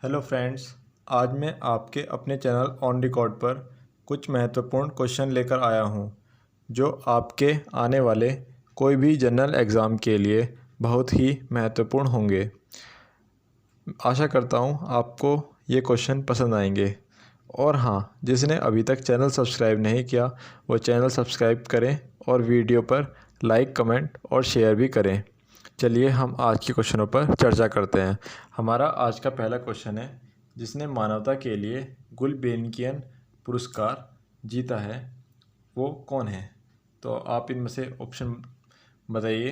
Hello friends, आज मैं आपके अपने चैनल ऑन रिकॉर्ड पर कुछ महत्वपूर्ण क्वेश्चन लेकर आया हूं, जो आपके आने वाले कोई भी जनरल एग्ज़ाम के लिए बहुत ही महत्वपूर्ण होंगे। आशा करता हूं आपको ये क्वेश्चन पसंद आएंगे। और हाँ, जिसने अभी तक चैनल सब्सक्राइब नहीं किया वो चैनल सब्सक्राइब करें और वीडियो पर लाइक, कमेंट और शेयर भी करें। चलिए हम आज के क्वेश्चनों पर चर्चा करते हैं। हमारा आज का पहला क्वेश्चन है, जिसने मानवता के लिए गुलबेनकियन पुरस्कार जीता है वो कौन है? तो आप इनमें से ऑप्शन बताइए।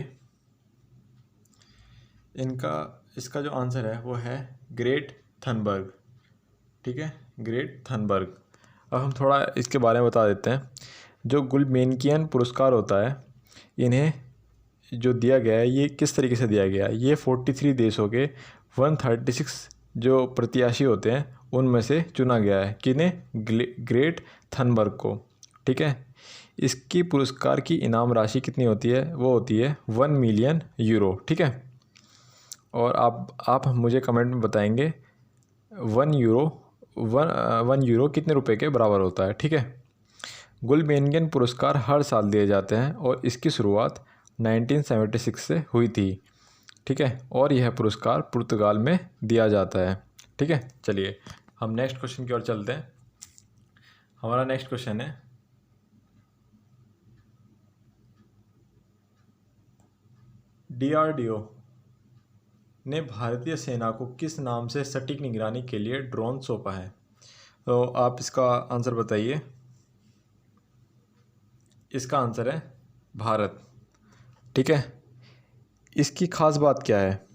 इसका जो आंसर है वो है ग्रेट थनबर्ग। ठीक है, ग्रेट थनबर्ग। अब हम थोड़ा इसके बारे में बता देते हैं। जो गुलबेनकियन पुरस्कार होता है, इन्हें जो दिया गया है ये किस तरीके से दिया गया है। ये 43 देशों के 136 जो प्रत्याशी होते हैं उनमें से चुना गया है। किन्हें? ग्रेट थनबर्ग को। ठीक है, इसकी पुरस्कार की इनाम राशि कितनी होती है? वो होती है 1 मिलियन यूरो। ठीक है, और आप मुझे कमेंट में बताएंगे 1 यूरो कितने रुपए के बराबर होता है। ठीक है, गुलबेनकियन पुरस्कार हर साल दिए जाते हैं और इसकी शुरुआत 1976 से हुई थी। ठीक है, और यह पुरस्कार पुर्तगाल में दिया जाता है। ठीक है, चलिए हम नेक्स्ट क्वेश्चन की ओर चलते हैं। हमारा नेक्स्ट क्वेश्चन है, DRDO ने भारतीय सेना को किस नाम से सटीक निगरानी के लिए ड्रोन सौंपा है? तो आप इसका आंसर बताइए। इसका आंसर है भारत। ठीक है, इसकी ख़ास बात क्या है?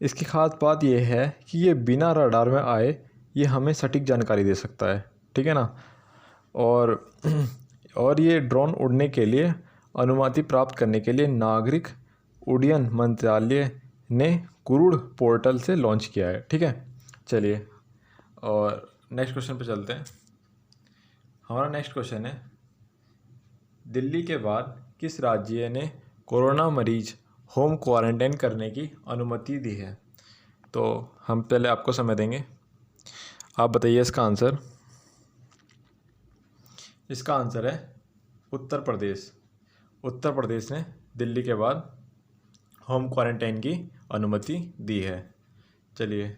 इसकी ख़ास बात यह है कि ये बिना रडार में आए ये हमें सटीक जानकारी दे सकता है। ठीक है ना, और ये ड्रोन उड़ने के लिए अनुमति प्राप्त करने के लिए नागरिक उड्डयन मंत्रालय ने कुरुड़ पोर्टल से लॉन्च किया है। ठीक है, चलिए और नेक्स्ट क्वेश्चन पे चलते हैं। हमारा नेक्स्ट क्वेश्चन है, दिल्ली के बाद किस राज्य ने कोरोना मरीज होम क्वारंटाइन करने की अनुमति दी है? तो हम पहले आपको समय देंगे, आप बताइए इसका आंसर। इसका आंसर है उत्तर प्रदेश। उत्तर प्रदेश ने दिल्ली के बाद होम क्वारंटाइन की अनुमति दी है। चलिए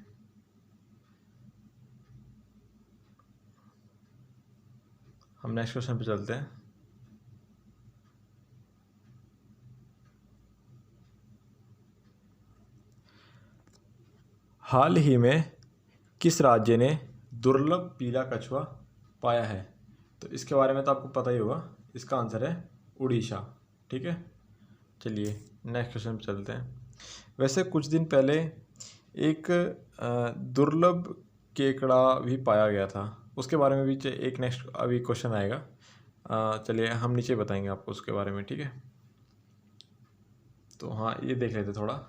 हम नेक्स्ट क्वेश्चन पे चलते हैं। हाल ही में किस राज्य ने दुर्लभ पीला कछुआ पाया है? तो इसके बारे में तो आपको पता ही होगा। इसका आंसर है उड़ीसा। ठीक है, चलिए नेक्स्ट क्वेश्चन पे चलते हैं। वैसे कुछ दिन पहले एक दुर्लभ केकड़ा भी पाया गया था, उसके बारे में भी एक नेक्स्ट अभी क्वेश्चन आएगा। चलिए हम नीचे बताएंगे आपको उसके बारे में। ठीक है, तो हाँ ये देख लेते थोड़ा।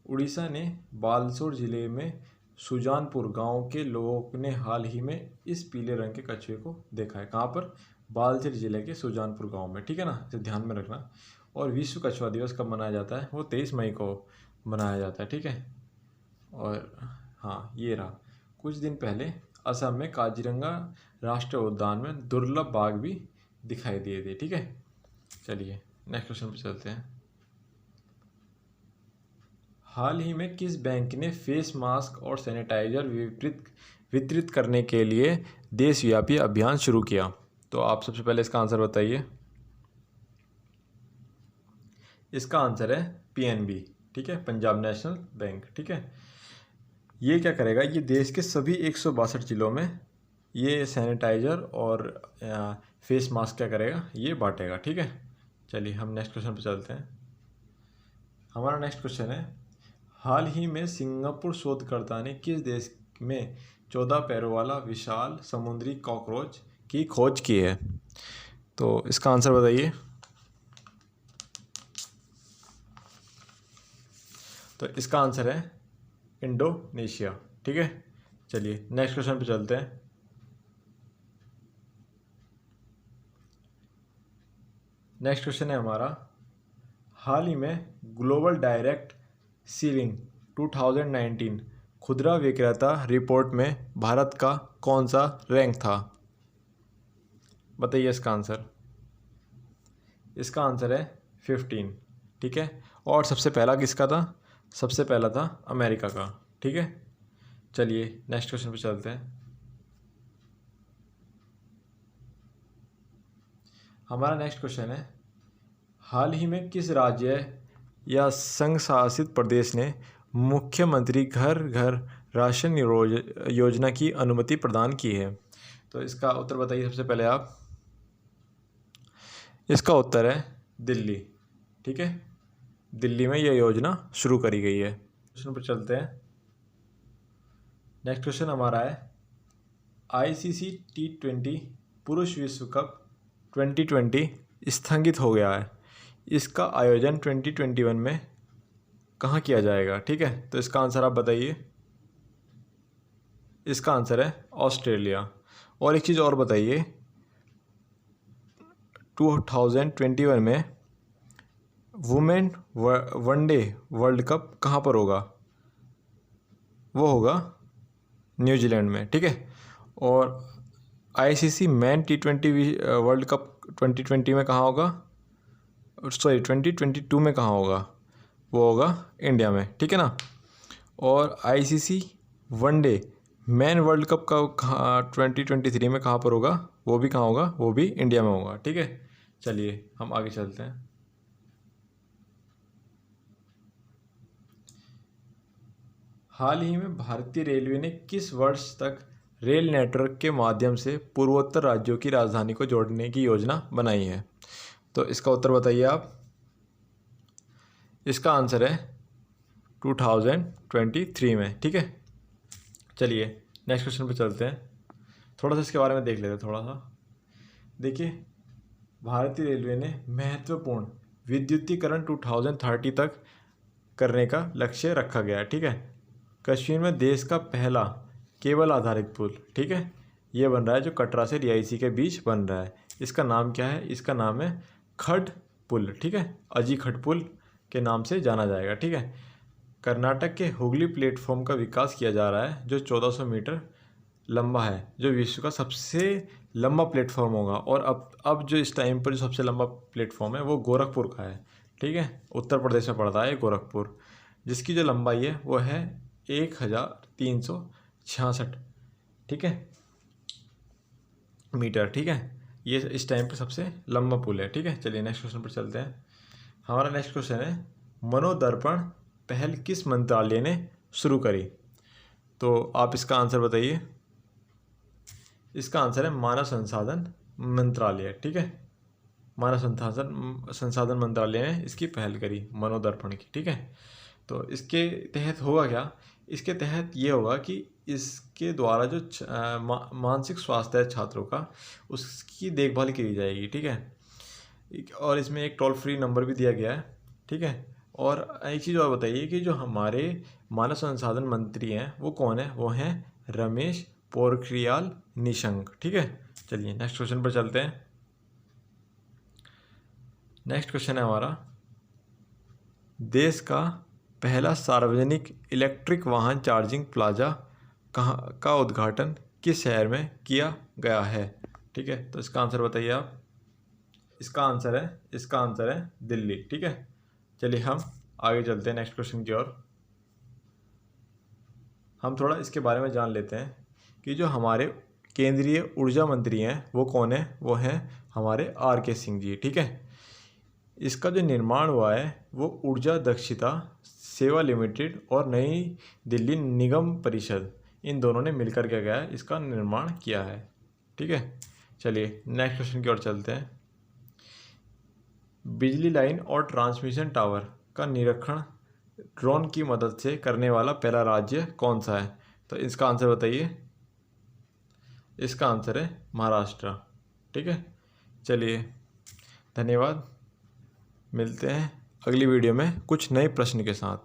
उड़ीसा ने बालसोर जिले में सुजानपुर गांव के लोगों ने हाल ही में इस पीले रंग के कछुए को देखा है। कहाँ पर? बालसोर जिले के सुजानपुर गांव में। ठीक है ना, इसे ध्यान में रखना। और विश्व कछुआ दिवस कब मनाया जाता है? वो 23 मई को मनाया जाता है। ठीक है, और हाँ ये रहा, कुछ दिन पहले असम में काजीरंगा राष्ट्रीय उद्यान में दुर्लभ बाघ भी दिखाई दिए थे। ठीक है, चलिए नेक्स्ट क्वेश्चन पे चलते हैं। हाल ही में किस बैंक ने फेस मास्क और सैनिटाइजर वितरित करने के लिए देशव्यापी अभियान शुरू किया? तो आप सबसे पहले इसका आंसर बताइए। इसका आंसर है PNB। ठीक है, पंजाब नेशनल बैंक। ठीक है, ये क्या करेगा? ये देश के सभी 162 ज़िलों में ये सैनिटाइज़र और फेस मास्क क्या करेगा? ये बांटेगा। ठीक है, चलिए हम नेक्स्ट क्वेश्चन पे चलते हैं। हमारा नेक्स्ट क्वेश्चन है, हाल ही में सिंगापुर शोधकर्ता ने किस देश में 14 पैरों वाला विशाल समुद्री कॉकरोच की खोज की है? तो इसका आंसर बताइए। तो इसका आंसर है इंडोनेशिया। ठीक है, चलिए नेक्स्ट क्वेश्चन पे चलते हैं। नेक्स्ट क्वेश्चन है हमारा, हाल ही में ग्लोबल डायरेक्ट सीलिंग 2019 खुदरा विक्रेता रिपोर्ट में भारत का कौन सा रैंक था? बताइए इसका आंसर। इसका आंसर है 15। ठीक है, और सबसे पहला किसका था? सबसे पहला था अमेरिका का। ठीक है, चलिए नेक्स्ट क्वेश्चन पे चलते हैं। हमारा नेक्स्ट क्वेश्चन है, हाल ही में किस राज्य या संघ शासित प्रदेश ने मुख्यमंत्री घर घर राशन योजना की अनुमति प्रदान की है? तो इसका उत्तर बताइए सबसे पहले आप। इसका उत्तर है दिल्ली। ठीक है, दिल्ली में यह योजना शुरू करी गई है। क्वेश्चन पर चलते हैं। नेक्स्ट क्वेश्चन हमारा है, ICC T20 पुरुष विश्व कप 2020 स्थगित हो गया है, इसका आयोजन 2021 में कहाँ किया जाएगा? ठीक है, तो इसका आंसर आप बताइए। इसका आंसर है ऑस्ट्रेलिया। और एक चीज़ और बताइए, 2021 में वुमेन वनडे वर्ल्ड कप कहाँ पर होगा? वो होगा न्यूजीलैंड में। ठीक है, और ICC man T20 world cup 2020 में कहाँ होगा? सॉरी 2022 में कहाँ होगा? वो होगा इंडिया में। ठीक है ना। और ICC one day man world cup का 2023 में कहाँ पर होगा? वो भी कहाँ होगा? वो भी इंडिया में होगा। ठीक है, चलिए हम आगे चलते हैं। हाल ही में भारतीय रेलवे ने किस वर्ष तक रेल नेटवर्क के माध्यम से पूर्वोत्तर राज्यों की राजधानी को जोड़ने की योजना बनाई है? तो इसका उत्तर बताइए आप। इसका आंसर है 2023 में। ठीक है, चलिए नेक्स्ट क्वेश्चन पे चलते हैं। थोड़ा सा इसके बारे में देख लेते हैं थोड़ा सा। देखिए, भारतीय रेलवे ने महत्वपूर्ण विद्युतीकरण 2030 तक करने का लक्ष्य रखा गया है। ठीक है, कश्मीर में देश का पहला केबल आधारित पुल, ठीक है, ये बन रहा है जो कटरा से रियासी के बीच बन रहा है। इसका नाम क्या है? इसका नाम है खड पुल। ठीक है, अजी खड पुल के नाम से जाना जाएगा। ठीक है, कर्नाटक के हुगली प्लेटफॉर्म का विकास किया जा रहा है जो 1400 मीटर लंबा है, जो विश्व का सबसे लंबा प्लेटफॉर्म होगा। और अब जो इस टाइम पर जो सबसे लंबा प्लेटफॉर्म है वो गोरखपुर का है। ठीक है, उत्तर प्रदेश में पड़ता है गोरखपुर, जिसकी जो लंबाई है वो है 1366, ठीक है, मीटर। ठीक है, ये इस टाइम पर सबसे लंबा पुल है। ठीक है, चलिए नेक्स्ट क्वेश्चन पर चलते हैं। हमारा नेक्स्ट क्वेश्चन है, मनोदर्पण पहल किस मंत्रालय ने शुरू करी? तो आप इसका आंसर बताइए। इसका आंसर है मानव संसाधन मंत्रालय। ठीक है, मानव संसाधन मंत्रालय ने इसकी पहल करी मनोदर्पण की। ठीक है, तो इसके तहत होगा क्या? इसके तहत ये होगा कि इसके द्वारा जो मानसिक स्वास्थ्य है छात्रों का, उसकी देखभाल की जाएगी। ठीक है, और इसमें एक टोल फ्री नंबर भी दिया गया है। ठीक है, और एक चीज़ और बताइए कि जो हमारे मानव संसाधन मंत्री हैं वो कौन है? वो हैं रमेश पोखरियाल निशंक। ठीक है, चलिए नेक्स्ट क्वेश्चन पर चलते हैं। नेक्स्ट क्वेश्चन है हमारा, देश का पहला सार्वजनिक इलेक्ट्रिक वाहन चार्जिंग प्लाजा कहाँ का उद्घाटन किस शहर में किया गया है? ठीक है, तो इसका आंसर बताइए आप। इसका आंसर है दिल्ली। ठीक है, चलिए हम आगे चलते हैं नेक्स्ट क्वेश्चन की ओर। हम थोड़ा इसके बारे में जान लेते हैं कि जो हमारे केंद्रीय ऊर्जा मंत्री हैं वो कौन है? वो हैं हमारे RK सिंह जी। ठीक है, इसका जो निर्माण हुआ है वो ऊर्जा दक्षता सेवा लिमिटेड और नई दिल्ली निगम परिषद, इन दोनों ने मिलकर क्या गया है? इसका निर्माण किया है। ठीक है, चलिए नेक्स्ट क्वेश्चन की ओर चलते हैं। बिजली लाइन और ट्रांसमिशन टावर का निरीक्षण ड्रोन की मदद से करने वाला पहला राज्य कौन सा है? तो इसका आंसर बताइए। इसका आंसर है महाराष्ट्र। ठीक है, चलिए धन्यवाद, मिलते हैं अगली वीडियो में कुछ नए प्रश्न के साथ।